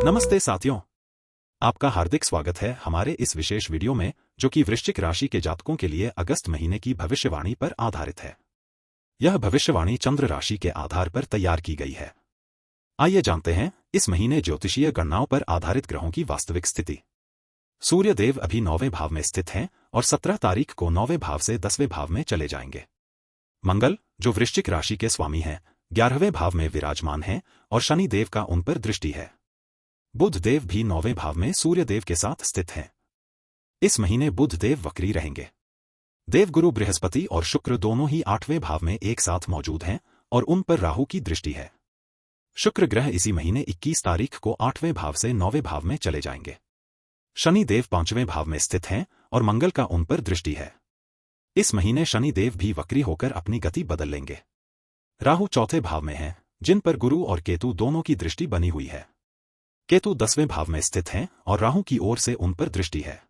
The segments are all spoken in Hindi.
नमस्ते साथियों, आपका हार्दिक स्वागत है हमारे इस विशेष वीडियो में, जो कि वृश्चिक राशि के जातकों के लिए अगस्त महीने की भविष्यवाणी पर आधारित है। यह भविष्यवाणी चंद्र राशि के आधार पर तैयार की गई है। आइए जानते हैं इस महीने ज्योतिषीय गणनाओं पर आधारित ग्रहों की वास्तविक स्थिति। सूर्य देव अभी 9वें भाव में स्थित हैं और 17 तारीख को 9वें भाव से 10वें भाव में चले जाएंगे। मंगल, जो वृश्चिक राशि के स्वामी हैं, 11वें भाव में विराजमान हैं और शनि देव का उन पर दृष्टि है। बुध देव भी 9वें भाव में सूर्य देव के साथ स्थित हैं। इस महीने बुध देव वक्री रहेंगे। देवगुरु बृहस्पति और शुक्र दोनों ही 8वें भाव में एक साथ मौजूद हैं और उन पर राहु की दृष्टि है। शुक्र ग्रह इसी महीने 21 तारीख को 8वें भाव से 9वें भाव में चले जाएंगे। शनि देव 5वें भाव में स्थित हैं और मंगल का उन पर दृष्टि है। इस महीने शनि देव भी वक्री होकर अपनी गति बदल लेंगे। राहु 4थे भाव में हैं, जिन पर गुरु और केतु दोनों की दृष्टि बनी हुई है। केतु 10वें भाव में स्थित हैं और राहु की ओर से उन पर दृष्टि है।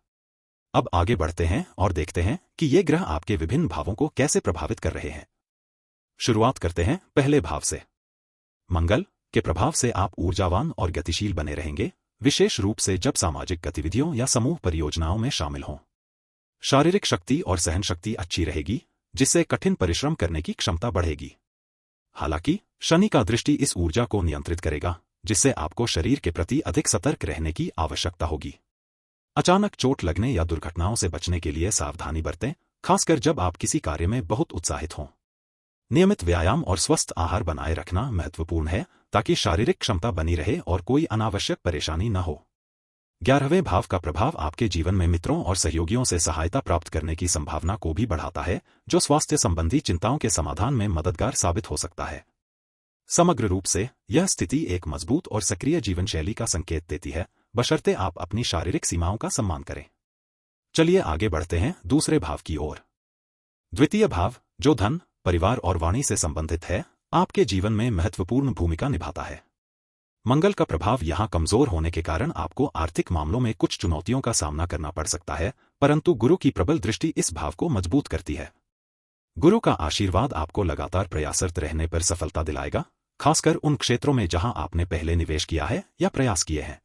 अब आगे बढ़ते हैं और देखते हैं कि ये ग्रह आपके विभिन्न भावों को कैसे प्रभावित कर रहे हैं। शुरुआत करते हैं पहले भाव से। मंगल के प्रभाव से आप ऊर्जावान और गतिशील बने रहेंगे, विशेष रूप से जब सामाजिक गतिविधियों या समूह परियोजनाओं में शामिल हों। शारीरिक शक्ति और सहन शक्ति अच्छी रहेगी, जिससे कठिन परिश्रम करने की क्षमता बढ़ेगी। हालांकि शनि का दृष्टि इस ऊर्जा को नियंत्रित करेगा, जिससे आपको शरीर के प्रति अधिक सतर्क रहने की आवश्यकता होगी। अचानक चोट लगने या दुर्घटनाओं से बचने के लिए सावधानी बरतें, खासकर जब आप किसी कार्य में बहुत उत्साहित हों। नियमित व्यायाम और स्वस्थ आहार बनाए रखना महत्वपूर्ण है, ताकि शारीरिक क्षमता बनी रहे और कोई अनावश्यक परेशानी न हो। 11वें भाव का प्रभाव आपके जीवन में मित्रों और सहयोगियों से सहायता प्राप्त करने की संभावना को भी बढ़ाता है, जो स्वास्थ्य संबंधी चिंताओं के समाधान में मददगार साबित हो सकता है। समग्र रूप से यह स्थिति एक मजबूत और सक्रिय जीवन शैली का संकेत देती है, बशर्ते आप अपनी शारीरिक सीमाओं का सम्मान करें। चलिए आगे बढ़ते हैं दूसरे भाव की ओर। द्वितीय भाव, जो धन, परिवार और वाणी से संबंधित है, आपके जीवन में महत्वपूर्ण भूमिका निभाता है। मंगल का प्रभाव यहां कमजोर होने के कारण आपको आर्थिक मामलों में कुछ चुनौतियों का सामना करना पड़ सकता है, परंतु गुरु की प्रबल दृष्टि इस भाव को मजबूत करती है। गुरु का आशीर्वाद आपको लगातार प्रयासरत रहने पर सफलता दिलाएगा, खासकर उन क्षेत्रों में जहां आपने पहले निवेश किया है या प्रयास किए हैं।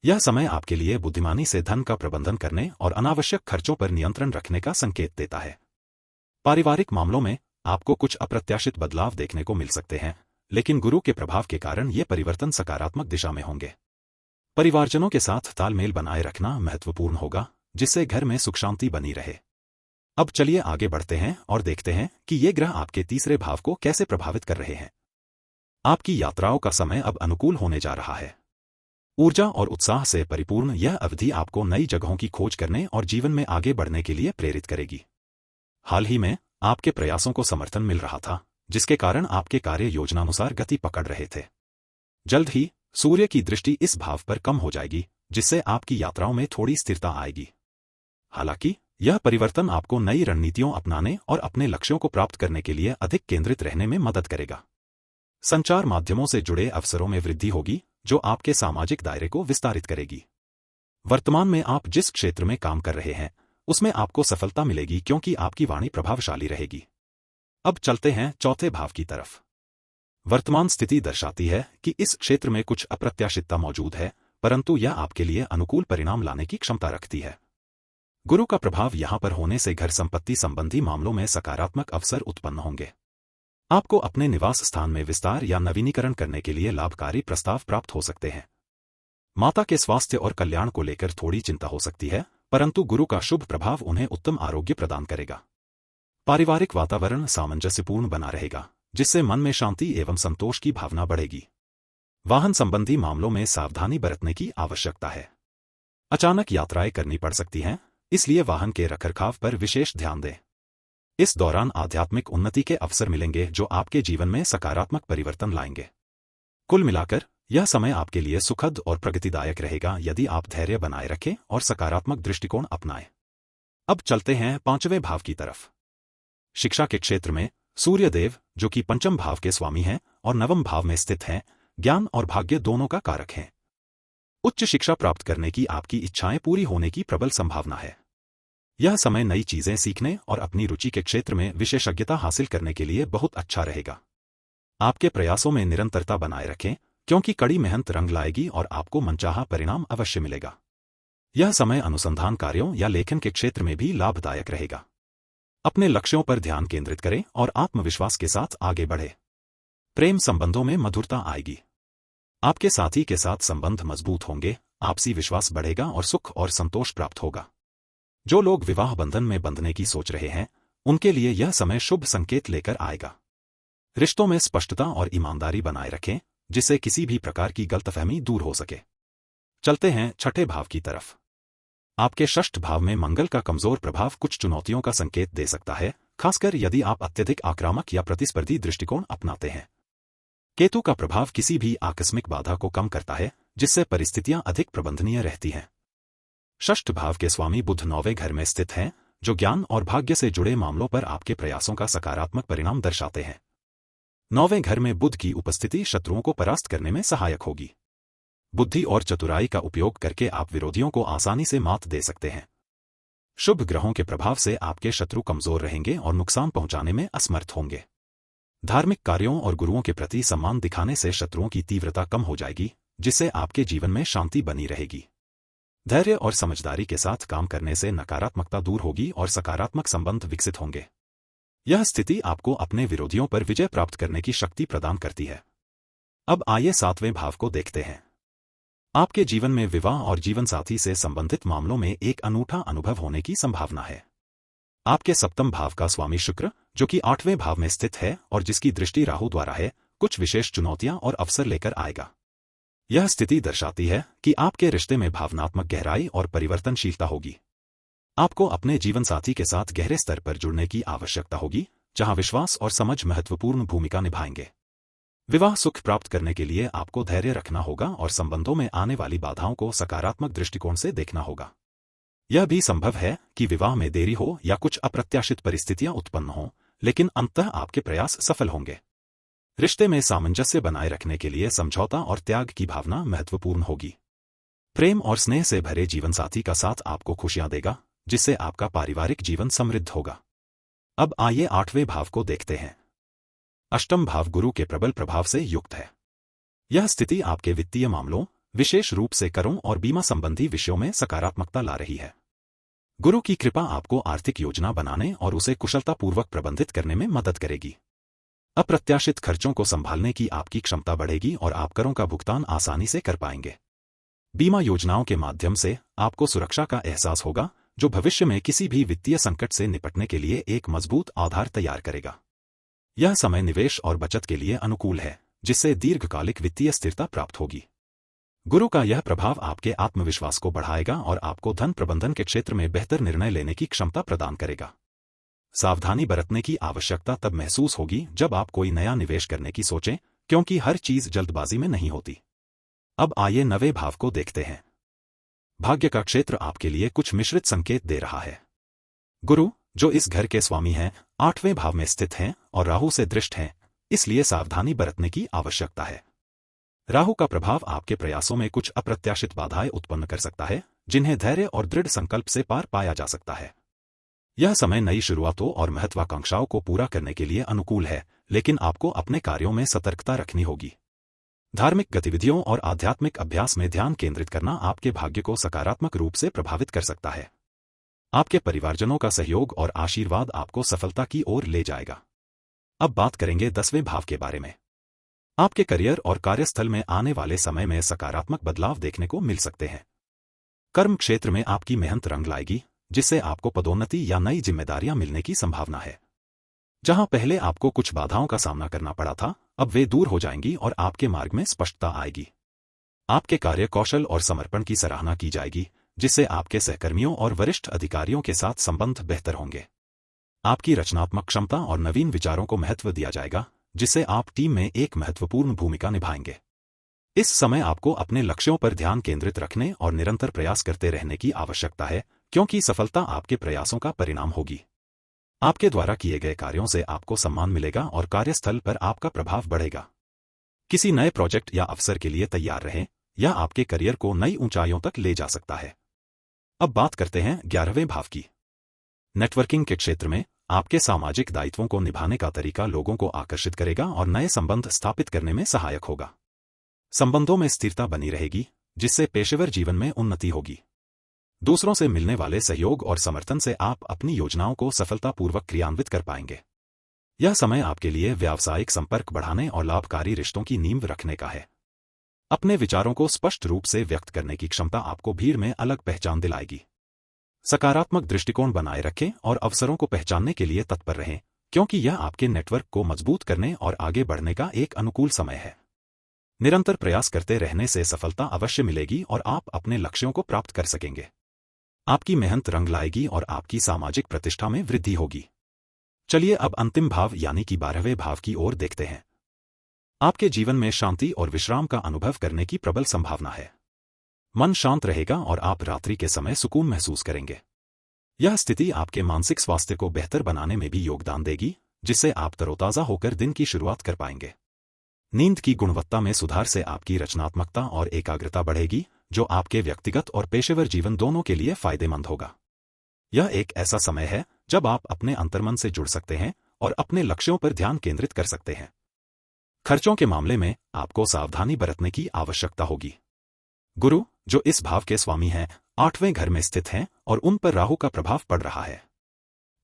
यह समय आपके लिए बुद्धिमानी से धन का प्रबंधन करने और अनावश्यक खर्चों पर नियंत्रण रखने का संकेत देता है। पारिवारिक मामलों में आपको कुछ अप्रत्याशित बदलाव देखने को मिल सकते हैं, लेकिन गुरु के प्रभाव के कारण ये परिवर्तन सकारात्मक दिशा में होंगे। परिवारजनों के साथ तालमेल बनाए रखना महत्वपूर्ण होगा, जिससे घर में सुख शांति बनी रहे। अब चलिए आगे बढ़ते हैं और देखते हैं कि ये ग्रह आपके तीसरे भाव को कैसे प्रभावित कर रहे हैं। आपकी यात्राओं का समय अब अनुकूल होने जा रहा है। ऊर्जा और उत्साह से परिपूर्ण यह अवधि आपको नई जगहों की खोज करने और जीवन में आगे बढ़ने के लिए प्रेरित करेगी। हाल ही में आपके प्रयासों को समर्थन मिल रहा था, जिसके कारण आपके कार्य योजनानुसार गति पकड़ रहे थे। जल्द ही सूर्य की दृष्टि इस भाव पर कम हो जाएगी, जिससे आपकी यात्राओं में थोड़ी स्थिरता आएगी। हालांकि यह परिवर्तन आपको नई रणनीतियों अपनाने और अपने लक्ष्यों को प्राप्त करने के लिए अधिक केंद्रित रहने में मदद करेगा। संचार माध्यमों से जुड़े अवसरों में वृद्धि होगी, जो आपके सामाजिक दायरे को विस्तारित करेगी। वर्तमान में आप जिस क्षेत्र में काम कर रहे हैं, उसमें आपको सफलता मिलेगी, क्योंकि आपकी वाणी प्रभावशाली रहेगी। अब चलते हैं चौथे भाव की तरफ। वर्तमान स्थिति दर्शाती है कि इस क्षेत्र में कुछ अप्रत्याशितता मौजूद है, परंतु यह आपके लिए अनुकूल परिणाम लाने की क्षमता रखती है। गुरु का प्रभाव यहां पर होने से घर संपत्ति संबंधी मामलों में सकारात्मक अवसर उत्पन्न होंगे। आपको अपने निवास स्थान में विस्तार या नवीनीकरण करने के लिए लाभकारी प्रस्ताव प्राप्त हो सकते हैं। माता के स्वास्थ्य और कल्याण को लेकर थोड़ी चिंता हो सकती है, परंतु गुरु का शुभ प्रभाव उन्हें उत्तम आरोग्य प्रदान करेगा। पारिवारिक वातावरण सामंजस्यपूर्ण बना रहेगा, जिससे मन में शांति एवं संतोष की भावना बढ़ेगी। वाहन संबंधी मामलों में सावधानी बरतने की आवश्यकता है। अचानक यात्राएं करनी पड़ सकती हैं, इसलिए वाहन के रखरखाव पर विशेष ध्यान दें। इस दौरान आध्यात्मिक उन्नति के अवसर मिलेंगे, जो आपके जीवन में सकारात्मक परिवर्तन लाएंगे। कुल मिलाकर यह समय आपके लिए सुखद और प्रगतिदायक रहेगा, यदि आप धैर्य बनाए रखें और सकारात्मक दृष्टिकोण अपनाएं। अब चलते हैं 5वें भाव की तरफ। शिक्षा के क्षेत्र में सूर्य देव, जो कि 5म भाव के स्वामी हैं और 9वें भाव में स्थित हैं, ज्ञान और भाग्य दोनों का कारक हैं। उच्च शिक्षा प्राप्त करने की आपकी इच्छाएं पूरी होने की प्रबल संभावना है। यह समय नई चीजें सीखने और अपनी रुचि के क्षेत्र में विशेषज्ञता हासिल करने के लिए बहुत अच्छा रहेगा। आपके प्रयासों में निरंतरता बनाए रखें, क्योंकि कड़ी मेहनत रंग लाएगी और आपको मनचाहा परिणाम अवश्य मिलेगा। यह समय अनुसंधान कार्यों या लेखन के क्षेत्र में भी लाभदायक रहेगा। अपने लक्ष्यों पर ध्यान केंद्रित करें और आत्मविश्वास के साथ आगे बढ़ें। प्रेम संबंधों में मधुरता आएगी। आपके साथी के साथ संबंध मजबूत होंगे, आपसी विश्वास बढ़ेगा और सुख और संतोष प्राप्त होगा। जो लोग विवाह बंधन में बंधने की सोच रहे हैं, उनके लिए यह समय शुभ संकेत लेकर आएगा। रिश्तों में स्पष्टता और ईमानदारी बनाए रखें, जिससे किसी भी प्रकार की गलतफहमी दूर हो सके। चलते हैं छठे भाव की तरफ। आपके षष्ठ भाव में मंगल का कमजोर प्रभाव कुछ चुनौतियों का संकेत दे सकता है, खासकर यदि आप अत्यधिक आक्रामक या प्रतिस्पर्धी दृष्टिकोण अपनाते हैं। केतु का प्रभाव किसी भी आकस्मिक बाधा को कम करता है, जिससे परिस्थितियां अधिक प्रबंधनीय रहती हैं। षष्ठ भाव के स्वामी बुध 9वें घर में स्थित हैं, जो ज्ञान और भाग्य से जुड़े मामलों पर आपके प्रयासों का सकारात्मक परिणाम दर्शाते हैं। 9वें घर में बुध की उपस्थिति शत्रुओं को परास्त करने में सहायक होगी। बुद्धि और चतुराई का उपयोग करके आप विरोधियों को आसानी से मात दे सकते हैं। शुभ ग्रहों के प्रभाव से आपके शत्रु कमजोर रहेंगे और नुकसान पहुंचाने में असमर्थ होंगे। धार्मिक कार्यों और गुरुओं के प्रति सम्मान दिखाने से शत्रुओं की तीव्रता कम हो जाएगी, जिससे आपके जीवन में शांति बनी रहेगी। धैर्य और समझदारी के साथ काम करने से नकारात्मकता दूर होगी और सकारात्मक संबंध विकसित होंगे। यह स्थिति आपको अपने विरोधियों पर विजय प्राप्त करने की शक्ति प्रदान करती है। अब आइए 7वें भाव को देखते हैं। आपके जीवन में विवाह और जीवनसाथी से संबंधित मामलों में एक अनूठा अनुभव होने की संभावना है। आपके सप्तम भाव का स्वामी शुक्र, जो कि 8वें भाव में स्थित है और जिसकी दृष्टि राहु द्वारा है, कुछ विशेष चुनौतियां और अवसर लेकर आएगा। यह स्थिति दर्शाती है कि आपके रिश्ते में भावनात्मक गहराई और परिवर्तनशीलता होगी। आपको अपने जीवनसाथी के साथ गहरे स्तर पर जुड़ने की आवश्यकता होगी, जहां विश्वास और समझ महत्वपूर्ण भूमिका निभाएंगे। विवाह सुख प्राप्त करने के लिए आपको धैर्य रखना होगा और संबंधों में आने वाली बाधाओं को सकारात्मक दृष्टिकोण से देखना होगा। यह भी संभव है कि विवाह में देरी हो या कुछ अप्रत्याशित परिस्थितियां उत्पन्न हों, लेकिन अंततः आपके प्रयास सफल होंगे। रिश्ते में सामंजस्य बनाए रखने के लिए समझौता और त्याग की भावना महत्वपूर्ण होगी। प्रेम और स्नेह से भरे जीवनसाथी का साथ आपको खुशियां देगा, जिससे आपका पारिवारिक जीवन समृद्ध होगा। अब आइए 8वें भाव को देखते हैं। अष्टम भाव गुरु के प्रबल प्रभाव से युक्त है। यह स्थिति आपके वित्तीय मामलों, विशेष रूप से करों और बीमा संबंधी विषयों में सकारात्मकता ला रही है। गुरु की कृपा आपको आर्थिक योजना बनाने और उसे कुशलतापूर्वक प्रबंधित करने में मदद करेगी। अप्रत्याशित खर्चों को संभालने की आपकी क्षमता बढ़ेगी और आप करों का भुगतान आसानी से कर पाएंगे। बीमा योजनाओं के माध्यम से आपको सुरक्षा का एहसास होगा, जो भविष्य में किसी भी वित्तीय संकट से निपटने के लिए एक मजबूत आधार तैयार करेगा। यह समय निवेश और बचत के लिए अनुकूल है, जिससे दीर्घकालिक वित्तीय स्थिरता प्राप्त होगी। गुरु का यह प्रभाव आपके आत्मविश्वास को बढ़ाएगा और आपको धन प्रबंधन के क्षेत्र में बेहतर निर्णय लेने की क्षमता प्रदान करेगा। सावधानी बरतने की आवश्यकता तब महसूस होगी जब आप कोई नया निवेश करने की सोचें, क्योंकि हर चीज जल्दबाजी में नहीं होती। अब आइए 9वें भाव को देखते हैं। भाग्य का क्षेत्र आपके लिए कुछ मिश्रित संकेत दे रहा है। गुरु, जो इस घर के स्वामी हैं, 8वें भाव में स्थित हैं और राहु से दृष्ट हैं, इसलिए सावधानी बरतने की आवश्यकता है। राहु का प्रभाव आपके प्रयासों में कुछ अप्रत्याशित बाधाएं उत्पन्न कर सकता है, जिन्हें धैर्य और दृढ़ संकल्प से पार पाया जा सकता है। यह समय नई शुरुआतों और महत्वाकांक्षाओं को पूरा करने के लिए अनुकूल है, लेकिन आपको अपने कार्यों में सतर्कता रखनी होगी। धार्मिक गतिविधियों और आध्यात्मिक अभ्यास में ध्यान केंद्रित करना आपके भाग्य को सकारात्मक रूप से प्रभावित कर सकता है। आपके परिवारजनों का सहयोग और आशीर्वाद आपको सफलता की ओर ले जाएगा। अब बात करेंगे 10वें भाव के बारे में। आपके करियर और कार्यस्थल में आने वाले समय में सकारात्मक बदलाव देखने को मिल सकते हैं। कर्म क्षेत्र में आपकी मेहनत रंग लाएगी, जिससे आपको पदोन्नति या नई जिम्मेदारियां मिलने की संभावना है। जहां पहले आपको कुछ बाधाओं का सामना करना पड़ा था, अब वे दूर हो जाएंगी और आपके मार्ग में स्पष्टता आएगी। आपके कार्य कौशल और समर्पण की सराहना की जाएगी, जिससे आपके सहकर्मियों और वरिष्ठ अधिकारियों के साथ संबंध बेहतर होंगे। आपकी रचनात्मक क्षमता और नवीन विचारों को महत्व दिया जाएगा, जिससे आप टीम में एक महत्वपूर्ण भूमिका निभाएंगे। इस समय आपको अपने लक्ष्यों पर ध्यान केंद्रित रखने और निरंतर प्रयास करते रहने की आवश्यकता है, क्योंकि सफलता आपके प्रयासों का परिणाम होगी। आपके द्वारा किए गए कार्यों से आपको सम्मान मिलेगा और कार्यस्थल पर आपका प्रभाव बढ़ेगा। किसी नए प्रोजेक्ट या अवसर के लिए तैयार रहें, यह आपके करियर को नई ऊंचाइयों तक ले जा सकता है। अब बात करते हैं 11वें भाव की। नेटवर्किंग के क्षेत्र में आपके सामाजिक दायित्वों को निभाने का तरीका लोगों को आकर्षित करेगा और नए संबंध स्थापित करने में सहायक होगा। संबंधों में स्थिरता बनी रहेगी, जिससे पेशेवर जीवन में उन्नति होगी। दूसरों से मिलने वाले सहयोग और समर्थन से आप अपनी योजनाओं को सफलतापूर्वक क्रियान्वित कर पाएंगे। यह समय आपके लिए व्यावसायिक संपर्क बढ़ाने और लाभकारी रिश्तों की नींव रखने का है। अपने विचारों को स्पष्ट रूप से व्यक्त करने की क्षमता आपको भीड़ में अलग पहचान दिलाएगी। सकारात्मक दृष्टिकोण बनाए रखें और अवसरों को पहचानने के लिए तत्पर रहें, क्योंकि यह आपके नेटवर्क को मजबूत करने और आगे बढ़ने का एक अनुकूल समय है। निरंतर प्रयास करते रहने से सफलता अवश्य मिलेगी और आप अपने लक्ष्यों को प्राप्त कर सकेंगे। आपकी मेहनत रंग लाएगी और आपकी सामाजिक प्रतिष्ठा में वृद्धि होगी। चलिए अब अंतिम भाव यानी कि 12वें भाव की ओर देखते हैं। आपके जीवन में शांति और विश्राम का अनुभव करने की प्रबल संभावना है। मन शांत रहेगा और आप रात्रि के समय सुकून महसूस करेंगे। यह स्थिति आपके मानसिक स्वास्थ्य को बेहतर बनाने में भी योगदान देगी, जिससे आप तरोताजा होकर दिन की शुरुआत कर पाएंगे। नींद की गुणवत्ता में सुधार से आपकी रचनात्मकता और एकाग्रता बढ़ेगी, जो आपके व्यक्तिगत और पेशेवर जीवन दोनों के लिए फायदेमंद होगा। यह एक ऐसा समय है जब आप अपने अंतर्मन से जुड़ सकते हैं और अपने लक्ष्यों पर ध्यान केंद्रित कर सकते हैं। खर्चों के मामले में आपको सावधानी बरतने की आवश्यकता होगी। गुरु, जो इस भाव के स्वामी हैं, 8वें घर में स्थित हैं और उन पर राहु का प्रभाव पड़ रहा है।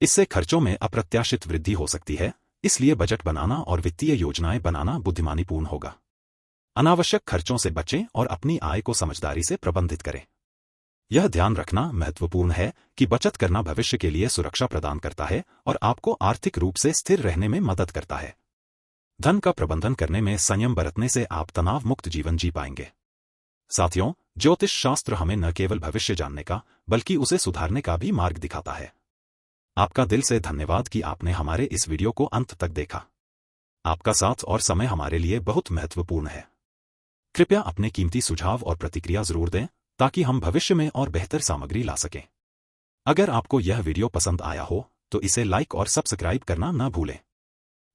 इससे खर्चों में अप्रत्याशित वृद्धि हो सकती है, इसलिए बजट बनाना और वित्तीय योजनाएं बनाना बुद्धिमानीपूर्ण होगा। अनावश्यक खर्चों से बचें और अपनी आय को समझदारी से प्रबंधित करें। यह ध्यान रखना महत्वपूर्ण है कि बचत करना भविष्य के लिए सुरक्षा प्रदान करता है और आपको आर्थिक रूप से स्थिर रहने में मदद करता है। धन का प्रबंधन करने में संयम बरतने से आप तनाव मुक्त जीवन जी पाएंगे। साथियों, ज्योतिष शास्त्र हमें न केवल भविष्य जानने का, बल्कि उसे सुधारने का भी मार्ग दिखाता है। आपका दिल से धन्यवाद कि आपने हमारे इस वीडियो को अंत तक देखा। आपका साथ और समय हमारे लिए बहुत महत्वपूर्ण है। कृपया अपने कीमती सुझाव और प्रतिक्रिया जरूर दें, ताकि हम भविष्य में और बेहतर सामग्री ला सकें। अगर आपको यह वीडियो पसंद आया हो, तो इसे लाइक और सब्सक्राइब करना न भूलें।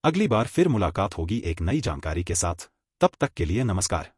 अगली बार फिर मुलाकात होगी एक नई जानकारी के साथ। तब तक के लिए नमस्कार।